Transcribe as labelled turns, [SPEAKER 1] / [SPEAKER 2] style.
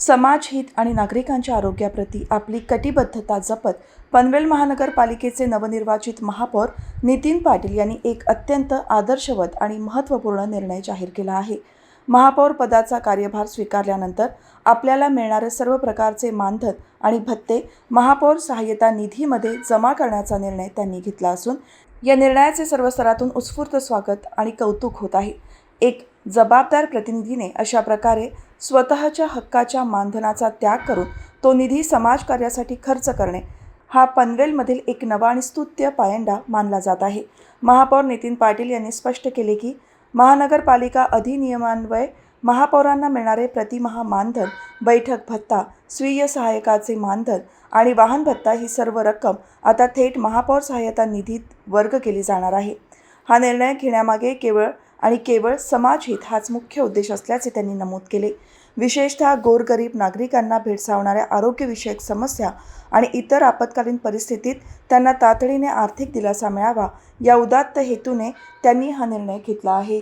[SPEAKER 1] समाजहित आणि नागरिकांच्या आरोग्याप्रती आपली कटिबद्धता जपत पनवेल महानगरपालिकेचे नवनिर्वाचित महापौर नितीन पाटील यांनी एक अत्यंत आदर्शवत आणि महत्त्वपूर्ण निर्णय जाहीर केला आहे। महापौर पदाचा कार्यभार स्वीकारल्यानंतर आपल्याला मिळणारे सर्व प्रकारचे मानधन आणि भत्ते महापौर सहाय्यता निधीमध्ये जमा करण्याचा निर्णय त्यांनी घेतला असून या निर्णयाचे सर्व स्तरातून उत्स्फूर्त स्वागत आणि कौतुक होत आहे। एक जबाबदार प्रतिनिधीने अशा प्रकारे स्वतःच्या हक्काच्या मानधनाचा त्याग करून तो निधी समाजकार्यासाठी खर्च करणे हा पनवेलमधील एक नवा आणि स्तुत्य पायंडा मानला जात आहे। महापौर नितीन पाटील यांनी स्पष्ट केले की महानगरपालिका अधिनियमान्वये महापौरांना मिळणारे प्रतिमाह मानधन, बैठक भत्ता, स्वीय सहाय्यकाचे मानधन आणि वाहन भत्ता ही सर्व रक्कम आता थेट महापौर सहाय्यता निधीत वर्ग केली जाणार आहे। हा निर्णय घेण्यामागे केवळ समाजहित हाच मुख्य उद्देश असल्याचे त्यांनी नमूद केले। विशेषतः गोरगरीब नागरिकांना भेडसावणाऱ्या आरोग्यविषयक समस्या आणि इतर आपत्कालीन परिस्थितीत त्यांना तातडीने आर्थिक दिलासा मिळावा या उदात्त हेतूने त्यांनी हा निर्णय घेतला आहे।